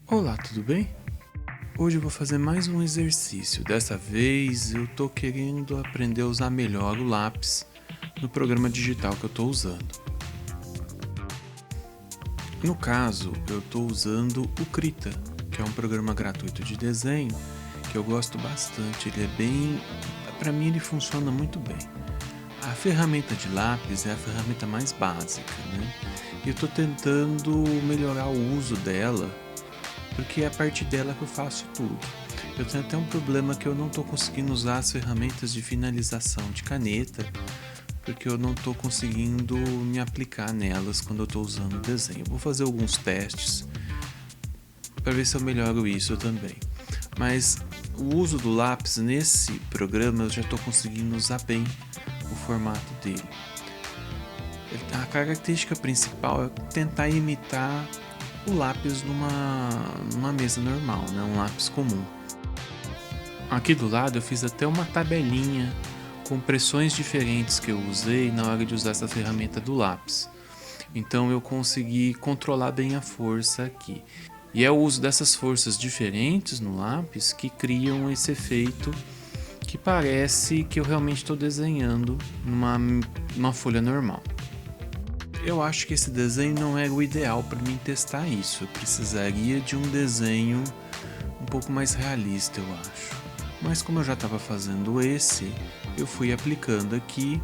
Olá, tudo bem? Hoje eu vou fazer mais um exercício. Dessa vez eu tô querendo aprender a usar melhor o lápis no programa digital que eu tô usando. No caso, eu tô usando o Krita, que é um programa gratuito de desenho que eu gosto bastante. Para mim ele funciona muito bem. A ferramenta de lápis é a ferramenta mais básica, né? E eu tô tentando melhorar o uso dela, porque é a partir dela que eu faço tudo. Eu tenho até um problema que eu não estou conseguindo usar as ferramentas de finalização de caneta, porque eu não estou conseguindo me aplicar nelas quando eu estou usando o desenho. Eu vou fazer alguns testes para ver se eu melhoro isso também. Mas o uso do lápis nesse programa eu já estou conseguindo usar bem o formato dele. A característica principal é tentar imitar o lápis numa mesa normal, né? Um lápis comum. Aqui do lado eu fiz até uma tabelinha com pressões diferentes que eu usei na hora de usar essa ferramenta do lápis. Então eu consegui controlar bem a força aqui. E é o uso dessas forças diferentes no lápis que criam esse efeito que parece que eu realmente estou desenhando numa folha normal. Eu acho que esse desenho não é o ideal para mim testar isso. Eu precisaria de um desenho um pouco mais realista, eu acho. Mas como eu já estava fazendo esse, eu fui aplicando aqui.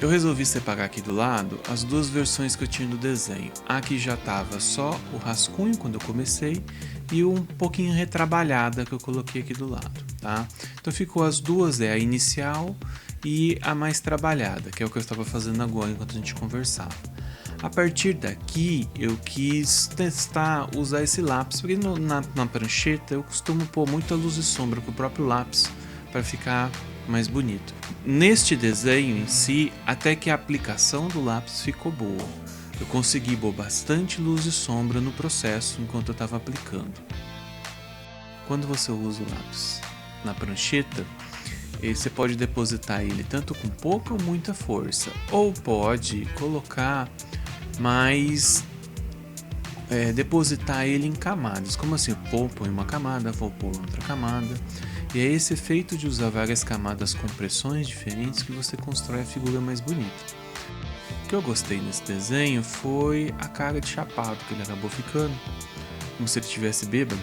Eu resolvi separar aqui do lado as duas versões que eu tinha do desenho. A que já estava só o rascunho quando eu comecei e um pouquinho retrabalhada que eu coloquei aqui do lado, tá? Então ficou as duas, a inicial e a mais trabalhada, que é o que eu estava fazendo agora enquanto a gente conversava. A partir daqui eu quis testar usar esse lápis, porque na prancheta eu costumo pôr muita luz e sombra com o próprio lápis para ficar mais bonito. Neste desenho em si, até que a aplicação do lápis ficou boa. Eu consegui pôr bastante luz e sombra no processo enquanto eu estava aplicando. Quando você usa o lápis na prancheta, você pode depositar ele tanto com pouca ou muita força, ou pode colocar depositar ele em camadas. Como assim? Eu põe uma camada, vou pôr outra camada. E é esse efeito de usar várias camadas com pressões diferentes que você constrói a figura mais bonita. O que eu gostei nesse desenho foi a cara de chapado que ele acabou ficando, como se ele estivesse bêbado.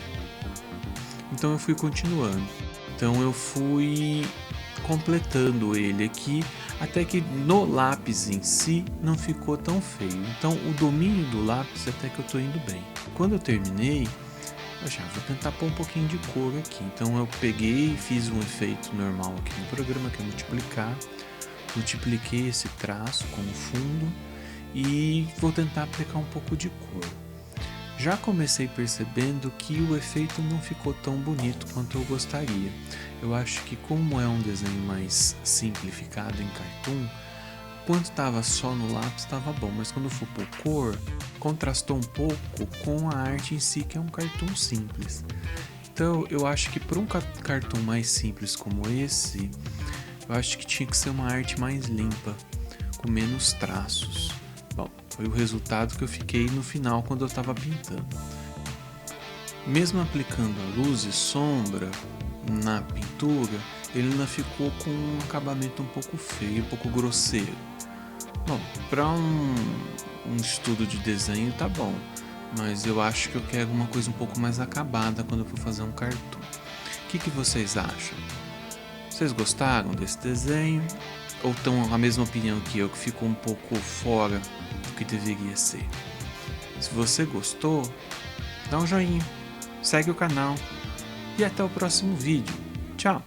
Então eu fui continuando. Então eu fui completando ele aqui, até que no lápis em si não ficou tão feio. Então o domínio do lápis até que eu tô indo bem. Quando eu terminei, eu já vou tentar pôr um pouquinho de cor aqui. Então eu peguei e fiz um efeito normal aqui no programa, que é multiplicar. Multipliquei esse traço como fundo e vou tentar aplicar um pouco de cor. Já comecei percebendo que o efeito não ficou tão bonito quanto eu gostaria. Eu acho que como é um desenho mais simplificado em cartoon, quando estava só no lápis estava bom, mas quando for por cor, contrastou um pouco com a arte em si, que é um cartoon simples. Então eu acho que para um cartoon mais simples como esse, eu acho que tinha que ser uma arte mais limpa, com menos traços. Bom, foi o resultado que eu fiquei no final quando eu estava pintando. Mesmo aplicando a luz e sombra na pintura, ele ainda ficou com um acabamento um pouco feio, um pouco grosseiro. Bom, para um estudo de desenho tá bom, mas eu acho que eu quero uma coisa um pouco mais acabada quando eu for fazer um cartoon. O que vocês acham? Vocês gostaram desse desenho? Ou estão a mesma opinião que eu, que ficou um pouco fora do que deveria ser? Se você gostou, dá um joinha, segue o canal e até o próximo vídeo. Tchau!